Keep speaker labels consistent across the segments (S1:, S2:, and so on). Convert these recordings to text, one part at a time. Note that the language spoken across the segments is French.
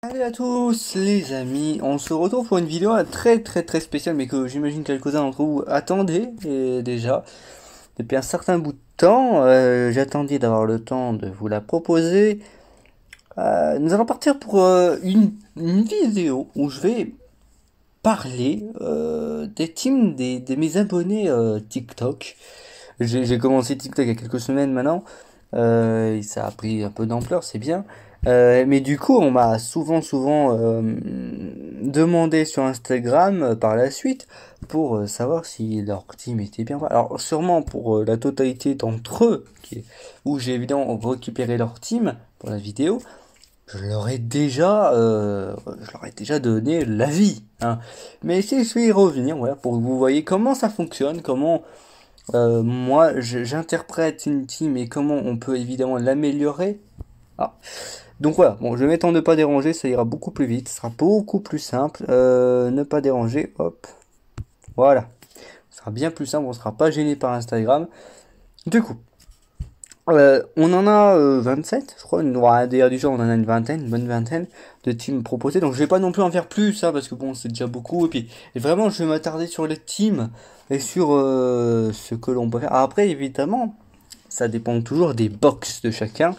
S1: Salut à tous les amis, on se retrouve pour une vidéo très spéciale mais que j'imagine quelques-uns d'entre vous attendaient déjà depuis un certain bout de temps. J'attendais d'avoir le temps de vous la proposer. Nous allons partir pour une vidéo où je vais parler des teams de mes abonnés TikTok. J'ai commencé TikTok il y a quelques semaines maintenant. Et ça a pris un peu d'ampleur, c'est bien. Mais du coup, on m'a souvent demandé sur Instagram par la suite pour savoir si leur team était bien. Alors sûrement pour la totalité d'entre eux, où j'ai évidemment récupéré leur team pour la vidéo, je leur ai déjà donné l'avis, hein. Mais si je vais y revenir, voilà, pour que vous voyez comment ça fonctionne, comment moi j'interprète une team et comment on peut évidemment l'améliorer. Ah. Donc voilà, bon, je vais mettre en ne pas déranger, ça ira beaucoup plus vite, ce sera beaucoup plus simple. Ne pas déranger, hop, voilà. Ce sera bien plus simple, on sera pas gêné par Instagram. Du coup, on en a 27, je crois, d'ailleurs du genre on en a une vingtaine, une bonne vingtaine de teams proposés. Donc je vais pas non plus en faire plus, hein, parce que bon, c'est déjà beaucoup. Et vraiment, je vais m'attarder sur les teams et sur ce que l'on peut faire. Après, évidemment, ça dépend toujours des box de chacun,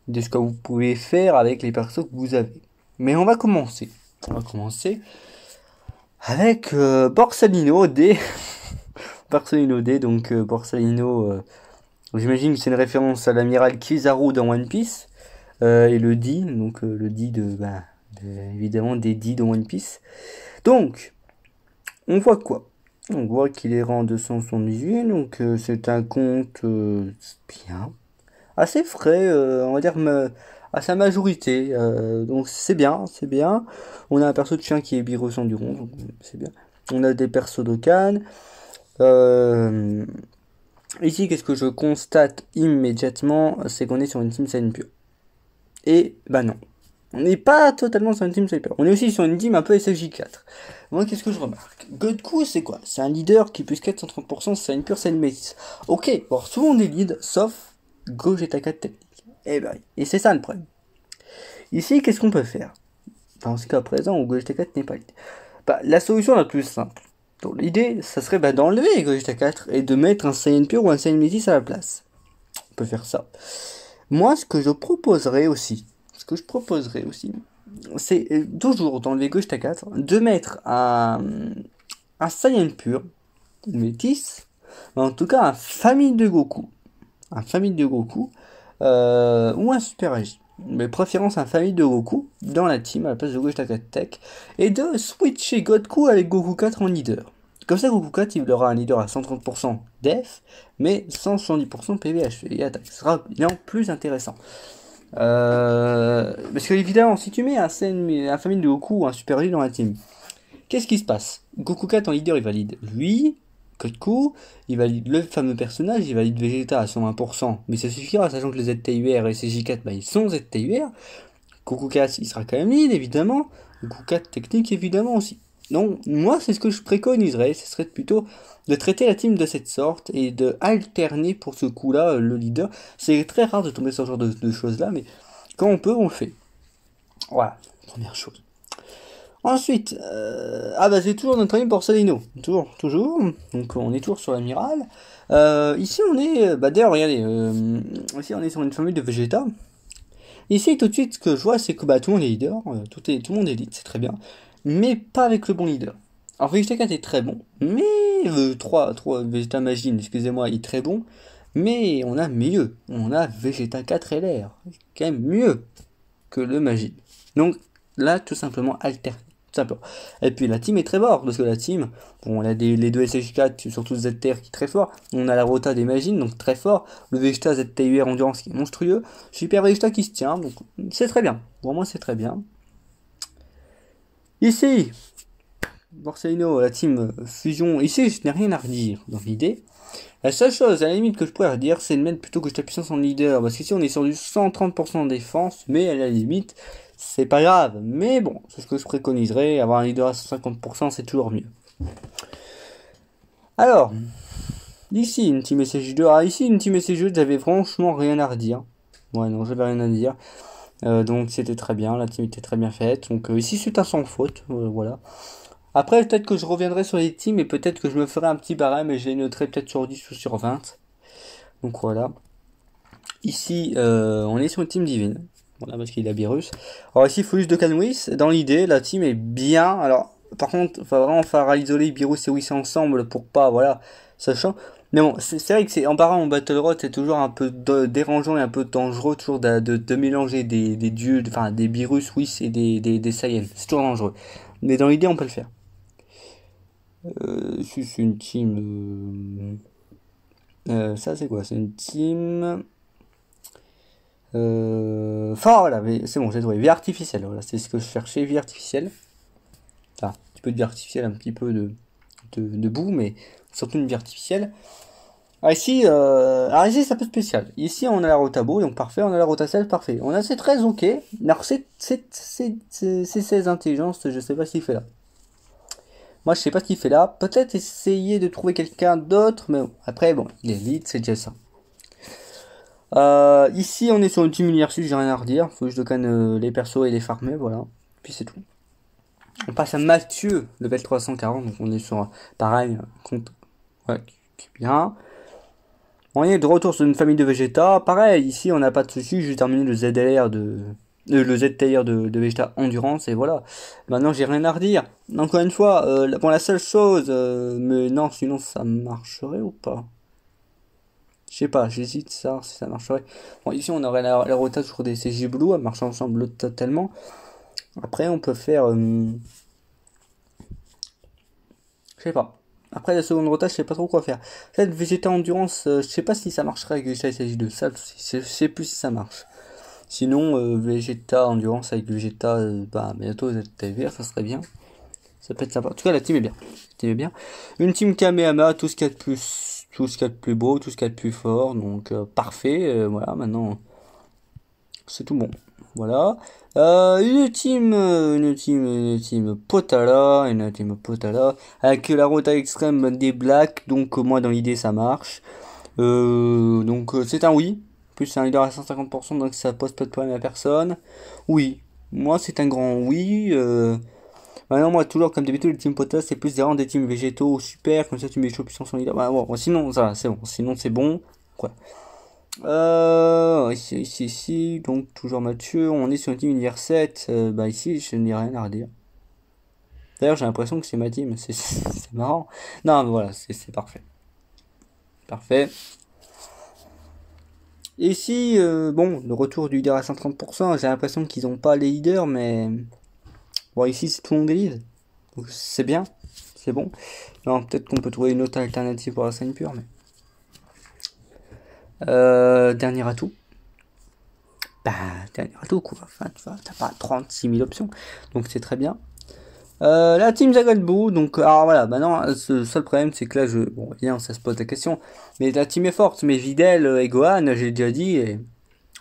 S1: de ce que vous pouvez faire avec les persos que vous avez. Mais on va commencer. On va commencer avec Borsalino D. Borsalino D, donc Borsalino, j'imagine que c'est une référence à l'amiral Kizaru dans One Piece. Et le D, donc le D évidemment des D dans One Piece. Donc, on voit quoi? On voit qu'il est rang 278, donc c'est un compte bien, assez frais, on va dire à sa majorité. Donc c'est bien, c'est bien. On a un perso de chien qui est Birosan du Rond, donc c'est bien. On a des persos d'Okan. Euh, Ici, qu'est-ce que je constate immédiatement, c'est qu'on est sur une team Saiyan pure. Et bah non, on n'est pas totalement sur une team Sniper. On est aussi sur une team un peu SFJ4. Moi, qu'est-ce que je remarque? Godku, c'est quoi? C'est un leader qui plus 430%, c'est une pure scène métis. Ok, bon, tout le monde est lead, sauf Gogeta 4 technique. Et bah, et c'est ça le problème. Ici, qu'est-ce qu'on peut faire? Dans ce cas présent où Gogeta 4 n'est pas lead. Bah, la solution la plus simple. Donc, l'idée, ça serait d'enlever Gogeta 4 et de mettre un Saiyan pur ou un Saiyan métis à la place. On peut faire ça. Moi, ce que je proposerais aussi, c'est toujours dans les Gogeta 4 de mettre un Saiyan pur, métis, en tout cas un famille de Goku, ou un Super Agi. Mais préférence un famille de Goku dans la team à la place de Gogeta 4 Tech, et de switcher Goku avec Goku 4 en leader. Comme ça, Goku 4, il aura un leader à 130% def, mais 170% PVH et attaque. Ce sera bien plus intéressant. Parce que évidemment, si tu mets un famille de Goku ou un Super Agi dans la team, qu'est-ce qui se passe? Goku 4 en leader, il valide lui, Goku, il valide le fameux personnage, il valide Vegeta à 120%, mais ça suffira, sachant que les ZTUR et CJ4, bah, ils sont ZTUR. Goku 4, il sera quand même lead, évidemment. Goku 4 technique, évidemment aussi. Donc, moi, c'est ce que je préconiserais, ce serait plutôt de traiter la team de cette sorte et de alterner pour ce coup-là le leader. C'est très rare de tomber sur ce genre de choses-là, mais quand on peut, on le fait. Voilà, première chose. Ensuite, c'est toujours notre ami Borsalino. Toujours. Donc on est toujours sur l'amiral. Ici on est, d'ailleurs regardez, ici on est sur une famille de Vegeta. Ici tout de suite ce que je vois c'est que tout le monde est leader, tout le monde est lead, c'est très bien, mais pas avec le bon leader. Alors Vegeta 4 est très bon, mais 3 Vegeta Magine, excusez-moi, il est très bon, mais on a mieux. On a Vegeta 4 LR, quand même mieux que le Magine. Donc là tout simplement alterne. Simplement. Et puis la team est très forte, parce que la team, bon, on a les deux SH4, surtout ZTR qui est très fort, on a la Rota des Magines, donc très fort, le Vegeta ZTUR Endurance qui est monstrueux, Super Vegeta qui se tient, donc c'est très bien, pour moi c'est très bien. Ici, Borsalino, la team Fusion, ici je n'ai rien à redire dans l'idée. La seule chose à la limite que je pourrais redire, c'est de mettre plutôt que je puissance en leader, parce qu'ici on est sur du 130% de défense, mais à la limite, c'est pas grave. Mais bon, c'est ce que je préconiserais, avoir un leader à 150%, c'est toujours mieux. Alors, ici une team SSJ2, ici une team SSJ2, j'avais franchement rien à redire. Ouais, non, j'avais rien à dire. Donc c'était très bien, la team était très bien faite. Donc ici c'est un sans faute, voilà. Après peut-être que je reviendrai sur les teams et peut-être que je me ferai un petit barème et je les noterai peut-être sur 10 ou sur 20. Donc voilà. Ici on est sur une team divine. Voilà parce qu'il a Beerus. Alors ici il faut juste de Canwis. Dans l'idée la team est bien. Alors par contre il va vraiment falloir isoler Beerus et Whis ensemble pour pas, voilà, sachant. Mais bon, c'est vrai que c'est en parlant en Battle Road, c'est toujours un peu dérangeant et un peu dangereux toujours de mélanger des dieux, enfin des Beerus, Whis et des Saiyans. C'est toujours dangereux. Mais dans l'idée, on peut le faire. Si c'est une team. Ça, c'est quoi? C'est une team. Enfin, voilà, c'est bon, j'ai trouvé. Vie artificielle, voilà, c'est ce que je cherchais, vie artificielle. Enfin, un petit peu de vie artificielle, un petit peu de boue, mais surtout une vie artificielle. Alors ici, c'est un peu spécial. Ici, on a la rota beau, donc parfait. On a la rota 16, parfait. On a ces 13, ok. Alors, c'est 16 intelligence, je sais pas ce qu'il fait là. Moi, je sais pas ce qu'il fait là. Peut-être essayer de trouver quelqu'un d'autre, mais bon. Après, bon, il est vite, c'est déjà ça. Ici, on est sur une team Universus, j'ai rien à redire. Faut que je déconne les persos et les farmer, voilà. Puis c'est tout. On passe à Mathieu, level 340, donc on est sur, pareil, compte, ouais, qui est bien. On est de retour sur une famille de Vegeta. Pareil, ici, on n'a pas de soucis, j'ai terminé le ZLR le Z-Tier de Vegeta Endurance, et voilà. Maintenant, j'ai rien à redire. Encore une fois, bon, la seule chose, mais non, sinon ça marcherait ou pas? Je sais pas, j'hésite ça, si ça marcherait. Bon, ici, on aurait la rotation sur des CG Blue, elle marche ensemble totalement. Après, on peut faire. Je sais pas. Après la seconde rota, je sais pas trop quoi faire. Cette Vegeta Endurance, je sais pas si ça marcherait avec Vegeta SSJ2. Ça, je sais plus si ça marche. Sinon, Vegeta Endurance avec Vegeta, bah, bientôt ZTVR, ça serait bien. Ça peut être sympa. En tout cas, la team est bien. La team est bien. Une team Kamehameha, tout ce qu'il y a de plus, tout ce qu'il y a de plus beau, tout ce qu'il y a de plus fort. Donc, parfait. Voilà, maintenant, c'est tout bon. Voilà. Une team Potala, avec la rota extrême des Blacks, donc moi dans l'idée ça marche. Donc c'est un oui, en plus c'est un leader à 150%, donc ça pose pas de problème à personne. Oui, moi c'est un grand oui. Maintenant moi toujours comme d'habitude le team Potala c'est plus des teams végétaux super, comme ça tu mets chaud puissance son leader. Bah, bon, sinon ça c'est bon, sinon c'est bon. Quoi. Ici, donc toujours Mathieu, on est sur une team univers 7, bah ici je n'ai rien à redire. D'ailleurs j'ai l'impression que c'est ma team, c'est marrant. Non mais voilà, c'est parfait. Parfait. Ici, bon, le retour du leader à 130%, j'ai l'impression qu'ils n'ont pas les leaders, mais bon ici c'est tout le monde est lead. Donc c'est bien, c'est bon. Non, peut-être qu'on peut trouver une autre alternative pour la scène pure, mais... dernier atout. Bah, dernier atout quoi. Enfin, tu vois, t'as pas 36 000 options. Donc c'est très bien. La team Zagalbou, donc, alors voilà, maintenant, ce seul problème, c'est que là, bon, évidemment, ça se pose la question, mais la team est forte, mais Videl et Gohan, j'ai déjà dit, et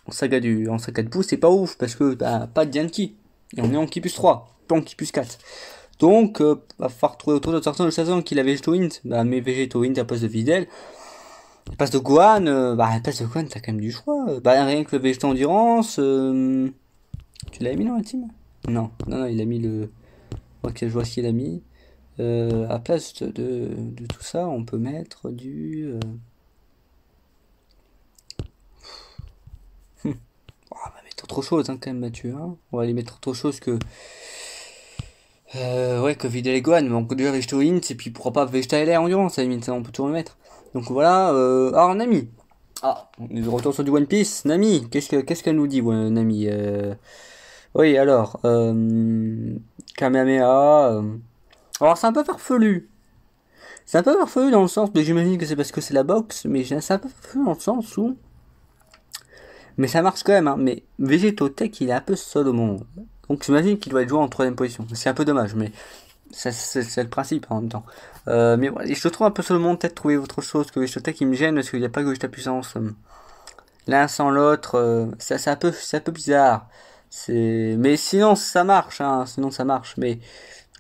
S1: en saga de bout, c'est pas ouf, parce que, bah, pas de Yankee, et on est en Ki plus 3, pas en Ki plus 4. Donc, va falloir trouver autour de sortir de saison qu'il a Végéto Int, bah, mais Végéto Int à place de Videl, à place de Gohan, à place de Gohan, t'as quand même du choix, bah, rien que le Végéto Endurance, tu l'avais mis dans la team? Non, non, il a mis le... Ok, je vois ce qu'il a mis. À place de tout ça, on peut mettre du... on va mettre autre chose, hein, quand même, Mathieu. Hein. On va aller mettre autre chose que... ouais, que Videl et Gohan. Mais on peut déjà Vegeta Int, et puis pourquoi pas Vegeta LR Endurance, à la limite, ça, on peut toujours le mettre. Donc voilà, alors Nami. Ah, on est de retour sur du One Piece. Nami, qu'est-ce qu'elle nous dit, Nami Oui, alors, Kamehameha... Alors c'est un peu farfelu. C'est un peu farfelu dans le sens de j'imagine que c'est parce que c'est la boxe, mais c'est un peu farfelu dans le sens où. Mais ça marche quand même, hein. Mais Vegetotech il est un peu seul au monde. Donc j'imagine qu'il doit être joué en troisième position. C'est un peu dommage, mais c'est le principe en même temps. Mais voilà, je te trouve un peu seul au monde, peut-être trouver autre chose que Vegetotech il me gêne parce qu'il n'y a pas que Vegeta puissance. L'un sans l'autre, c'est un peu bizarre. Mais sinon ça marche, hein. Sinon ça marche, mais.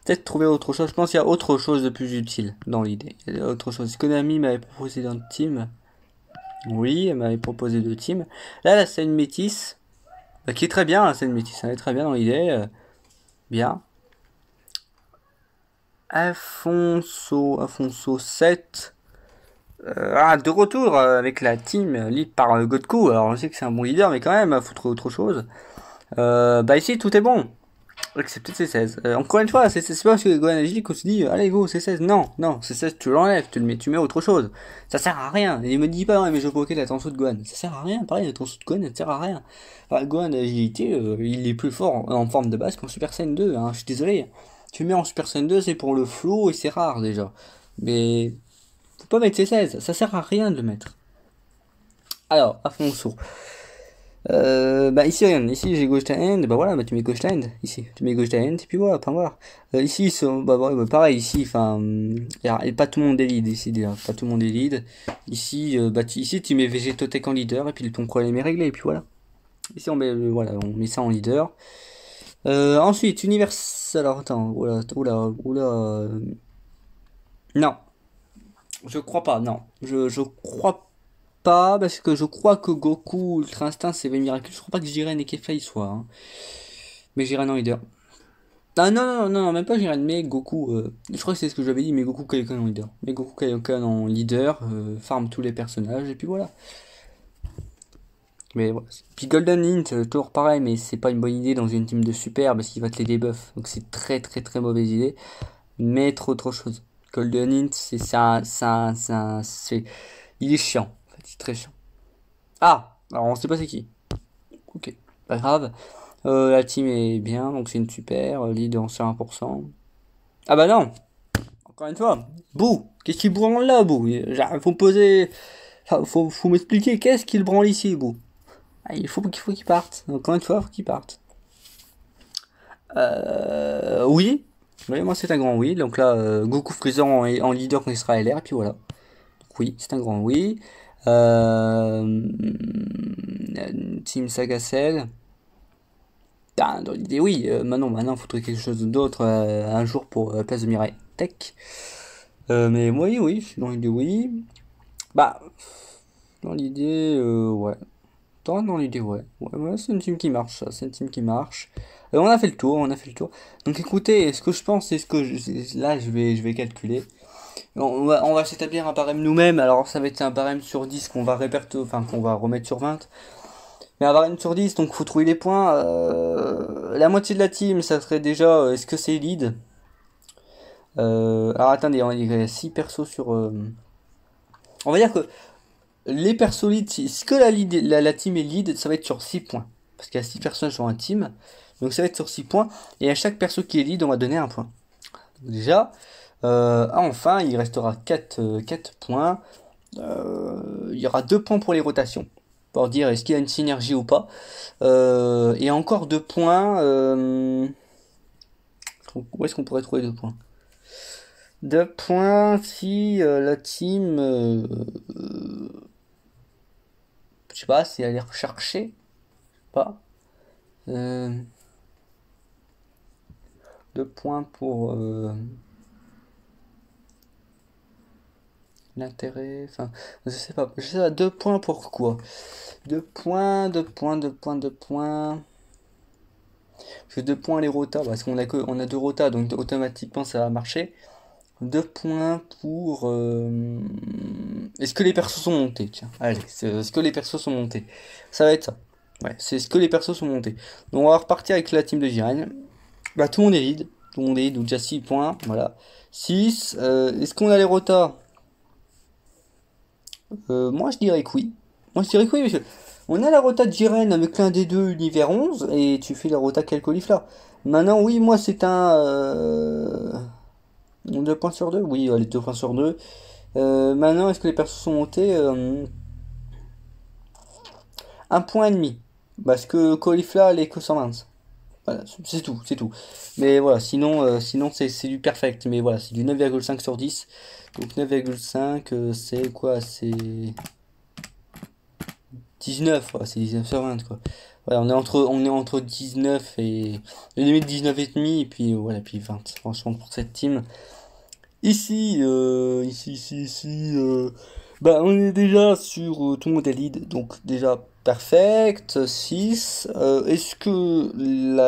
S1: Peut-être trouver autre chose. Je pense qu'il y a autre chose de plus utile dans l'idée. Il y a autre chose. Konami m'avait proposé un team. Oui, elle m'avait proposé deux teams. Là, c'est une métisse. Qui est très bien, hein, c'est une métisse, elle est très bien dans l'idée. Bien. Afonso 7. De retour avec la team lead par Godku. Alors je sais que c'est un bon leader, mais quand même, faut trouver autre chose. Bah ici tout est bon. Excepté C16. Encore une fois, c'est pas parce que Gohan agit qu'on se dit allez go C16. Non, non, C16 tu l'enlèves, tu mets autre chose. Ça sert à rien. Et il me dit pas non mais je bloquais la tension de Gohan. Ça sert à rien, pareil, la tension de Gohan, ça sert à rien. Enfin, Gohan agilité, il est plus fort en forme de base qu'en Super Saiyan 2, hein, je suis désolé. Tu mets en Super Saiyan 2, c'est pour le flow et c'est rare déjà. Mais faut pas mettre C16, ça sert à rien de le mettre. Alors, Afonso. Bah ici rien, ici j'ai gauche end, bah voilà, bah tu mets gauche end, ici, tu mets gauche end, et puis voilà, enfin voilà. Ici, bah, pareil, ici, enfin, pas tout le monde est lead, ici déjà, pas tout le monde est lead. Ici, ici tu mets Végétotech en leader, et puis ton problème est réglé, et puis voilà. Ici on met, voilà, on met ça en leader. Ensuite, univers, alors attends, non, je crois pas, non, je crois pas, parce que je crois que Goku Ultra Instinct c'est Miracle. Je crois pas que Jiren et Kefei soient. Hein. Mais Jiren en leader. Ah non, non, non, non, même pas Jiren, mais Goku. Je crois que c'est ce que j'avais dit, mais Goku Kaioken en leader. Mais Goku Kaioken en leader, farm tous les personnages, et puis voilà. Mais voilà. Puis Golden Hint, toujours pareil, mais c'est pas une bonne idée dans une team de super parce qu'il va te les debuff. Donc c'est très très très mauvaise idée. Mettre autre chose. Golden Hint, c'est ça, c'est. Il est chiant. En fait, il est très chiant. Ah! Alors on sait pas c'est qui. Ok, pas grave. La team est bien, donc c'est une super. Lead en 100%. Ah bah non! Encore une fois. Bouh! Qu'est-ce qu'il branle là, Bouh? Faut me poser. Enfin, faut m'expliquer qu'est-ce qu'il branle ici, Bouh. Ah, il faut qu'il parte. Encore une fois, faut qu'il parte. Oui. Oui, moi c'est un grand oui. Donc là, Goku Freezer en leader quand il sera LR, et puis voilà. Donc oui, c'est un grand oui. Team Saga Cell. Ah, dans l'idée, oui. Maintenant, il faudrait quelque chose d'autre un jour pour place de Mirai Tech. Mais moi, oui, oui, je suis dans l'idée, oui. Bah, dans l'idée, ouais. Dans l'idée, ouais. Ouais, c'est une team qui marche, ça. C'est une team qui marche. On a fait le tour, on a fait le tour. Donc écoutez, ce que je pense, c'est là, je vais calculer. On va s'établir un barème nous-mêmes. Alors, ça va être un barème sur 10 qu'on va enfin, qu'on va remettre sur 20. Mais avoir une sur 10, donc faut trouver les points. La moitié de la team, ça serait déjà, est-ce que c'est lead? Alors attendez, il y a 6 persos sur... On va dire que les persos lead, si que la team est lead, ça va être sur 6 points. Parce qu'il y a 6 personnages sur un team. Donc ça va être sur 6 points. Et à chaque perso qui est lead, on va donner un point. Donc déjà, enfin, il restera 4 points. Il y aura 2 points pour les rotations. Pour dire est-ce qu'il y a une synergie ou pas. Et encore 2 points. Où est-ce qu'on pourrait trouver 2 points? 2 points si la team. Je sais pas, si elle est recherchée. Pas. 2 points pour l'intérêt. Enfin, je sais pas. 2 points pour quoi? 2 points, 2 points, 2 points, 2 points. Parce que 2 points les rotas, parce qu'on a 2 rotas, donc automatiquement ça va marcher. 2 points pour... Est-ce que les persos sont montés? Tiens, allez, est-ce que les persos sont montés? Ça va être ça. Ouais, c'est est-ce que les persos sont montés. Donc on va repartir avec la team de Jiren. Bah tout le monde est lead. Tout le monde est lead, donc déjà 6 points. Voilà. 6. Est-ce qu'on a les rotas? Moi je dirais que oui. Moi je dirais que oui, parce que on a la rota de Jiren avec l'un des deux univers 11, et tu fais la rota Calcolifla. Maintenant, oui, moi c'est un... 2 points sur 2. Oui, allez, 2 points sur 2. Maintenant, est-ce que les persos sont montés? 1 point et demi. Parce que Caulifla, elle est que 120. Voilà, c'est tout, c'est tout. Mais voilà, sinon c'est du perfect. Mais voilà, c'est du 9,5 sur 10. Donc 9,5, c'est quoi? C'est 19, ouais, c'est 19 sur 20, quoi. Voilà, on est entre 19 et... limite 19 et demi, et puis voilà, puis 20. Franchement, pour cette team... Ici, bah on est déjà sur tout le monde est lead, donc déjà Perfect, 6. Est-ce que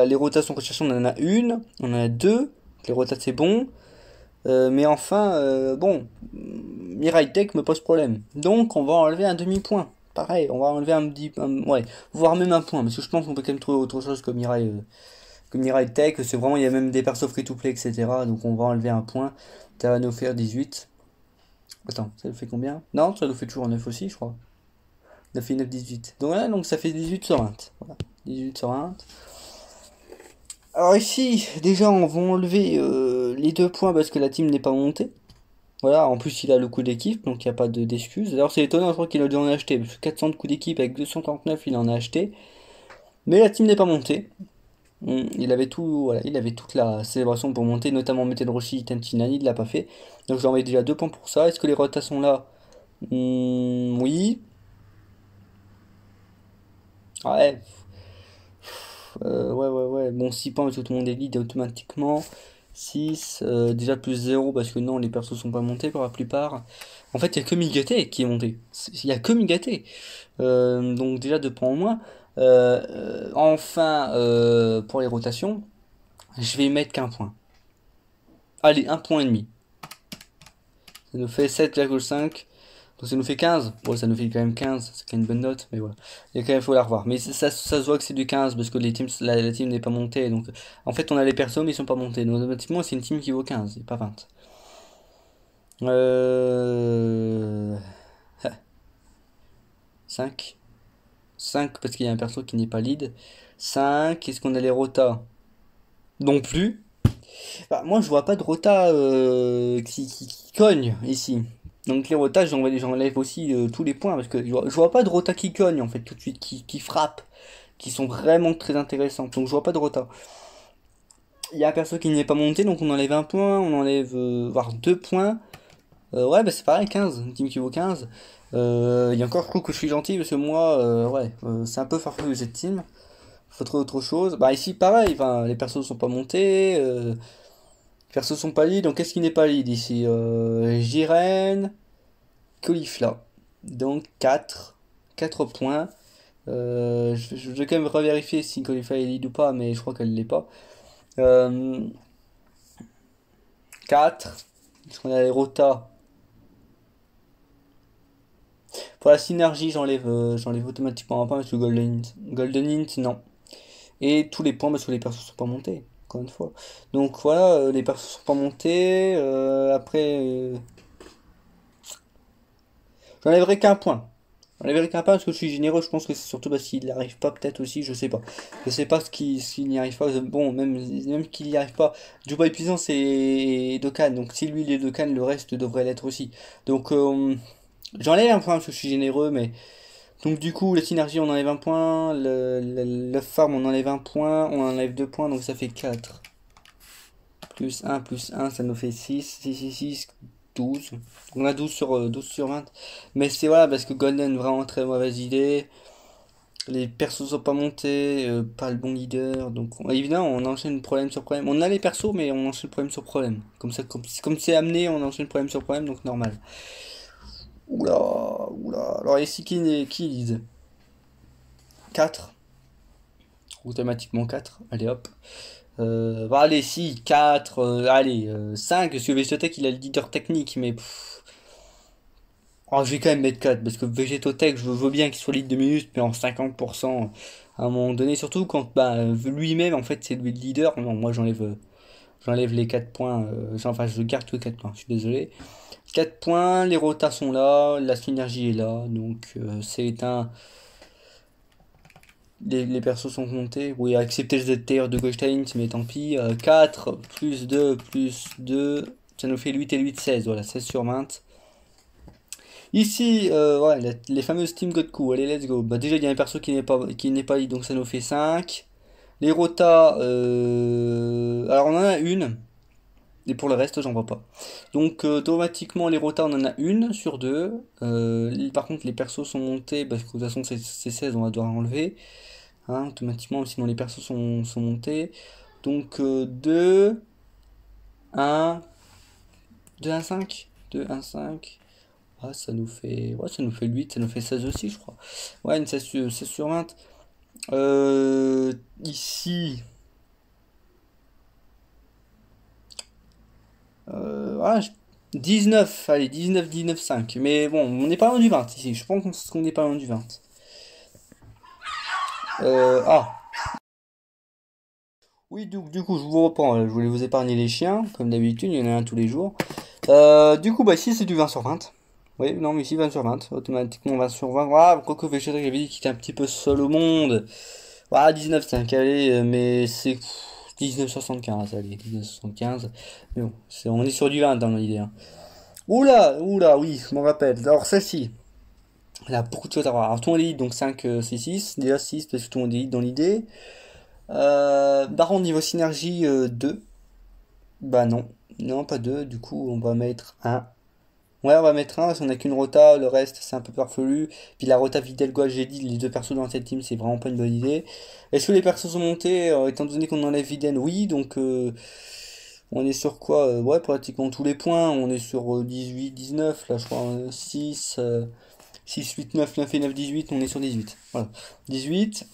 S1: les rotations recherchées, on en a une, on en a deux. Les rotations, c'est bon. Mais enfin, bon, Mirai Tech me pose problème. Donc, on va enlever un demi-point. Pareil, on va enlever ouais, voire même un point. Parce que je pense qu'on peut quand même trouver autre chose que Mirai Tech. C'est vraiment, il y a même des persos free-to-play, etc. Donc, on va enlever un point. Ça va nous faire 18. Attends, ça nous fait combien? Non, ça nous fait toujours 9 aussi, je crois. 9 et 9, 18. Donc, voilà, donc ça fait 18 sur 20. Voilà, 18 sur 20. Alors ici, déjà, on va enlever les 2 points parce que la team n'est pas montée. Voilà, en plus il a le coup d'équipe, donc il n'y a pas d'excuse. D'ailleurs c'est étonnant, je crois qu'il a dû en acheter, parce que 400 de coup d'équipe avec 239 il en a acheté. Mais la team n'est pas montée. Il avait tout, voilà, il avait toute la célébration pour monter, notamment Metal Roshi, Tentinani, il l'a pas fait. Donc je lui envoie déjà 2 points pour ça. Est-ce que les rotas sont là? Oui. Ouais. Ouais. Bon, 6 points parce que tout le monde est lead automatiquement. 6 déjà plus 0 parce que non, les persos sont pas montés pour la plupart. En fait, il y a que Migate qui est monté. Il y a que Migate. Donc déjà 2 points en moins. Enfin, pour les rotations, je vais mettre qu'un point. Allez, un point et demi. Ça nous fait 7,5. Donc ça nous fait 15. Bon, ça nous fait quand même 15. C'est quand même une bonne note. Mais voilà. Il quand même faut la revoir. Mais ça se voit que c'est du 15 parce que la team n'est pas montée. Donc en fait, on a les persos mais ils sont pas montés. Donc automatiquement, c'est une team qui vaut 15 et pas 20. Euh... 5. 5 parce qu'il y a un perso qui n'est pas lead. 5. Est-ce qu'on a les rotas? Non plus. Bah, moi, je vois pas de rota qui cogne ici. Donc les rotas, j'enlève aussi tous les points parce que je vois pas de rota qui cogne en fait tout de suite, qui frappe, qui sont vraiment très intéressantes. Donc je vois pas de rota. Il y a un perso qui n'est pas monté, donc on enlève un point, on enlève voire 2 points. Ouais, bah c'est pareil, 15, une team qui vaut 15. Il y a encore, je trouve que je suis gentil parce que moi, ouais, c'est un peu farfelu cette team. Faut trouver autre chose. Bah ici, pareil, enfin, les persos sont pas montés. Les persos sont pas lead, donc qu'est-ce qui n'est pas lead ici? Jiren, Caulifla. Donc 4 points. Je vais quand même revérifier si Caulifla est lead ou pas, mais je crois qu'elle l'est pas. 4. Est-ce qu'on a les rotas? Pour la synergie, j'enlève automatiquement un point parce que Golden Hint, non. Et tous les points parce que les persos sont pas montés, encore une fois. Donc voilà, les persos sont pas montés. Après, j'enlèverai qu'un point. J'enlèverai qu'un point parce que je suis généreux. Je pense que c'est surtout parce qu'il n'y arrive pas, peut-être aussi, je sais pas. Je sais pas s'il n'y arrive pas. Bon, même qu'il n'y arrive pas. Dubois Puissant, c'est Dokkan. Donc si lui il est Dokkan, le reste devrait l'être aussi. Donc j'enlève un point parce que je suis généreux, mais. Donc du coup, la synergie, on enlève un point, le farm, on enlève un point, on enlève 2 points, donc ça fait 4. Plus un ça nous fait 6, 12. On a 12 sur 20. Mais c'est voilà, parce que Golden, vraiment très mauvaise idée. Les persos sont pas montés, pas le bon leader. Donc évidemment, on enchaîne problème sur problème. On a les persos, mais on enchaîne problème sur problème. Comme ça, comme c'est amené, on enchaîne problème sur problème, donc normal. Oula. Alors ici, qui lead? 4. Automatiquement 4. Allez hop. Bah, allez, si, 4. Allez, 5. Parce que Vegetotech il a le leader technique, mais. Oh, je vais quand même mettre 4. Parce que Vegetotech, je veux bien qu'il soit lead de minutes, mais en 50% à un moment donné. Surtout quand bah, lui-même, en fait, c'est lui le leader. Non, moi j'enlève les 4 points. Enfin, je garde que 4 points, je suis désolé. 4 points, les rotas sont là, la synergie est là. Donc, c'est un. Les persos sont montés. Oui, accepter le ZTR de Goldstein, mais tant pis. 4 plus 2, ça nous fait 8 et 8, 16. Voilà, 16 sur 20. Ici, ouais, les fameuses Team Godku. Allez, let's go. Bah, déjà, il y a un perso qui n'est pas lead, donc ça nous fait 5. Les rotas, alors on en a une. Et pour le reste, j'en vois pas. Donc, automatiquement, les rotas, on en a une sur deux. Par contre, les persos sont montés, parce que de toute façon, c'est 16, on va devoir enlever. Hein, automatiquement, sinon les persos sont montés. Donc 2, 1, 2, 1, 5. 2, 1, 5. Ah, ça nous fait... Ouais, ça nous fait 8, ça nous fait 16 aussi, je crois. Ouais, une 16 sur 20. Ici... Voilà, 19, allez, 19, 19, 5. Mais bon, on n'est pas loin du 20 ici. Je pense qu'on n'est pas loin du 20. Ah, oui, du coup, je vous reprends. Je voulais vous épargner les chiens, comme d'habitude, il y en a un tous les jours. Du coup, bah ici, c'est du 20 sur 20. Oui, non, mais ici, 20 sur 20. Automatiquement, 20 sur 20. Voilà, quoique Végétal avait dit qu'il était un petit peu seul au monde. Voilà, 19, 5, allez, mais c'est 19,75, allez, 19,75. Mais bon, on est sur du 20 dans l'idée, hein. Oula, oula, oui, je m'en rappelle. Alors, celle-ci, elle a beaucoup de choses à voir. Alors, tout le monde est donc 5, c'est 6. Déjà 6, parce que tout le monde est dans l'idée. Par contre, niveau synergie, 2. Bah non, non, pas 2. Du coup, on va mettre un. Ouais, on va mettre un, parce qu'on a qu'une rota, le reste c'est un peu farfelu. Puis la rota Videlgo, j'ai dit, les deux persos dans cette team, c'est vraiment pas une bonne idée. Est-ce que les persos sont montés, étant donné qu'on enlève Viden? Oui, donc on est sur quoi? Ouais, pratiquement tous les points. On est sur 18, 19, là je crois, 6, 6, 8, 9, 9 et 9, 18, on est sur 18. Voilà, 18.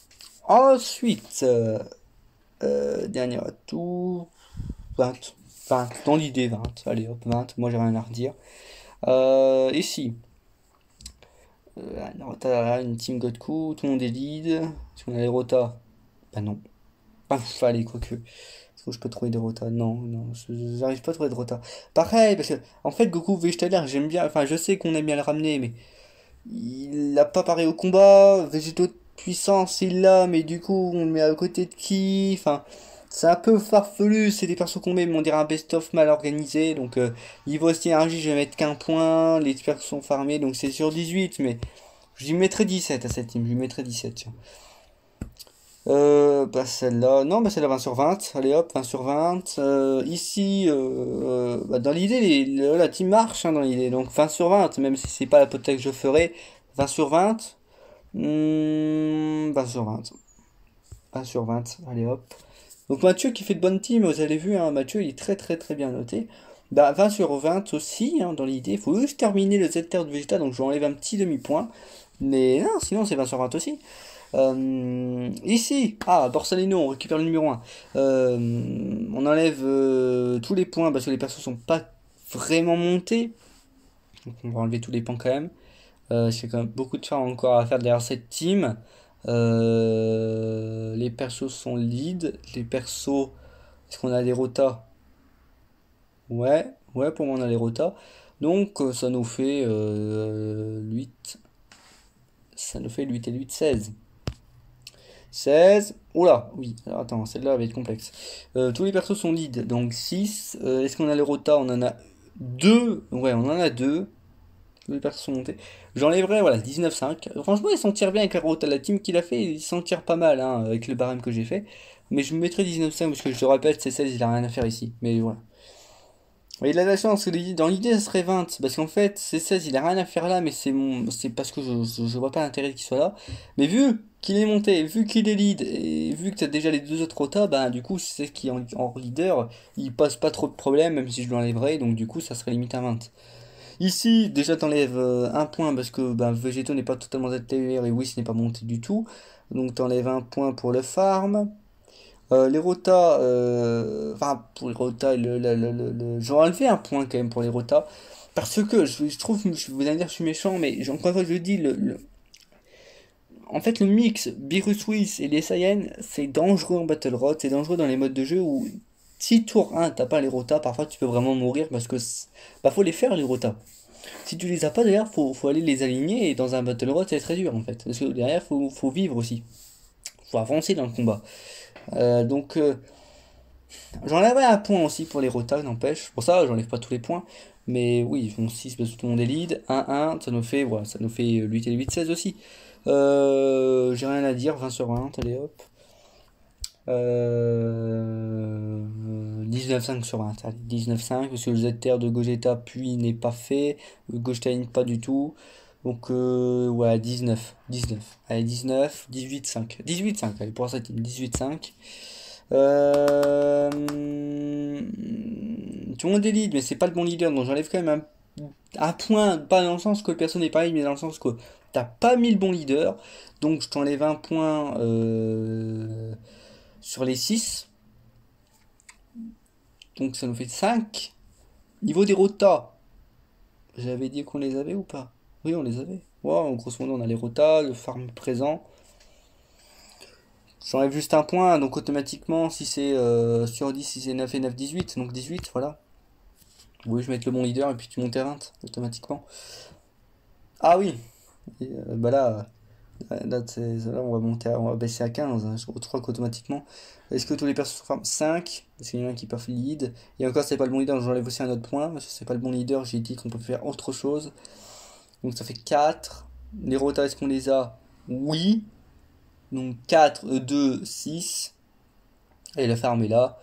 S1: Ensuite, dernier atout, 20. 20, dans l'idée 20. Allez hop, 20, moi j'ai rien à redire. Ici, Rota, une team Godku, tout le monde est lead. Est-ce qu'on a les Rota? Bah non. Enfin, allez, quoique. Est-ce que je peux trouver des Rota? Non, non, j'arrive pas à trouver de Rota. Pareil, parce que, en fait, Goku Végétalaire, j'aime bien, enfin, je sais qu'on aime bien le ramener, mais il a pas pareil au combat. Végétaux de puissance, il l'a, mais du coup, on le met à côté de qui? Enfin, c'est un peu farfelu, c'est des persos qu'on met, mais on dirait un best-of mal organisé. Donc, niveau synergie, je vais mettre qu'un point. Les persos sont farmés, donc c'est sur 18, mais je lui mettrais 17 à cette team. Je lui mettrais 17, tiens. Bah celle-là, non, bah celle-là 20 sur 20. Allez hop, 20 sur 20. Ici, bah, dans l'idée, la team marche hein, dans l'idée. Donc 20 sur 20, même si c'est pas la potée que je ferai. 20 sur 20. 20 sur 20. 20 sur 20. Allez hop. Donc Mathieu qui fait de bonnes teams, vous avez vu, hein, Mathieu il est très très très bien noté. Bah 20 sur 20 aussi, hein, dans l'idée. Il faut juste terminer le Z-Terre de Vegeta, donc je vais enlever un petit demi-point. Mais non, sinon c'est 20 sur 20 aussi. Ici, Borsalino, on récupère le numéro 1. On enlève tous les points parce que les persos sont pas vraiment montés. Donc on va enlever tous les points quand même. C'est quand même beaucoup de choses encore à faire derrière cette team. Les persos sont lead. Les persos, est-ce qu'on a des rotas? Ouais, ouais, pour moi on a les rotas. Donc ça nous fait 8. Ça nous fait 8 et 8, 16. 16. Oula, oui. Alors attends, celle-là va être complexe. Tous les persos sont lead, donc 6. Est-ce qu'on a les rotas? On en a 2. Ouais, on en a 2. Tous les persos sont montés. J'enlèverai, voilà, 19,5. Franchement, il s'en tire bien avec la rota. La team qu'il a fait, il s'en tire pas mal hein, avec le barème que j'ai fait. Mais je me mettrai 19,5 parce que je te rappelle, c'est 16, il a rien à faire ici. Mais voilà. Et la chance, dans l'idée, ça serait 20. Parce qu'en fait, c'est 16, il a rien à faire là, mais c'est parce que je vois pas l'intérêt qu'il soit là. Mais vu qu'il est monté, vu qu'il est lead, et vu que tu as déjà les deux autres rotas, bah du coup, c'est qui est en leader, il passe pas trop de problèmes, même si je l'enlèverais, donc du coup, ça serait limite à 20. Ici, déjà, t'enlèves un point parce que bah, Végéto n'est pas totalement ATR et Whis n'est pas monté du tout. Donc t'enlèves un point pour le farm. Les rotas, enfin pour les rotas, j'aurais enlevé un point quand même pour les rotas. Parce que je trouve, vous allez me dire que je suis méchant, mais encore une fois je le dis, en fait le mix Beerus Whis et les Saiyans, c'est dangereux en Battle Road, c'est dangereux dans les modes de jeu où si tour 1 t'as pas les rotas, parfois tu peux vraiment mourir parce que bah, faut les faire les rotas. Si tu les as pas d'ailleurs, faut aller les aligner et dans un Battle Road c'est très dur en fait. Parce que derrière faut vivre aussi, faut avancer dans le combat. Donc j'enlèverai un point aussi pour les rotas, n'empêche. Pour ça, j'enlève pas tous les points. Mais oui, ils font 6 parce que tout le monde est lead. 1-1, ça nous fait, voilà, ça nous fait 8 et 8, 16 aussi. J'ai rien à dire, 20 sur 20, allez hop. 19,5 sur 20, allez, 19,5 parce que le ZTR de Gogeta puis n'est pas fait. Le Gogeta pas du tout. Donc, ouais, 19. 19. Allez, 19, 18,5. 18,5, allez, pour cette team, 18,5. Tout le monde est lead, mais c'est pas le bon leader, donc j'enlève quand même un un point, pas dans le sens que le perso n'est pas pareil, mais dans le sens que t'as pas mis le bon leader. Donc je t'enlève un point sur les 6. Donc ça nous fait 5. Niveau des rotas, j'avais dit qu'on les avait ou pas? Oui, on les avait. Wow, grosso modo, on a les rotas, le farm présent. J'enlève juste un point, donc automatiquement, si c'est sur 10, si c'est 9 et 9, 18, donc 18, voilà. Oui, je vais mettre le bon leader et puis tu montes à 20, automatiquement. Ah oui, et, bah là, on va on va baisser à 15, hein. Je crois qu'automatiquement. Est-ce que tous les persos sont farm 5? Parce qu'il y en a un qui peuvent lead. Et encore, c'est pas le bon leader, j'enlève aussi un autre point. Parce que c'est pas le bon leader, j'ai dit qu'on peut faire autre chose. Donc ça fait 4. Les rotas, est-ce qu'on les a? Oui. Donc 4, 2, 6. Et la farm est là.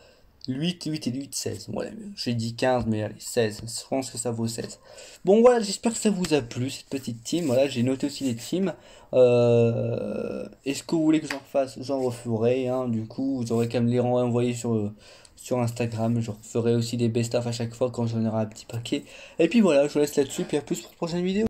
S1: 8, 8 et 8, 16. Voilà, j'ai dit 15, mais allez, 16. Je pense que ça vaut 16. Bon, voilà, j'espère que ça vous a plu, cette petite team. Voilà, j'ai noté aussi les teams. Est-ce que vous voulez que j'en fasse? J'en referai, hein. Du coup, vous aurez qu'à me les renvoyer sur Instagram. Je referai aussi des best-of à chaque fois quand j'en aurai un petit paquet. Et puis voilà, je vous laisse là-dessus. Puis à plus pour la prochaine vidéo.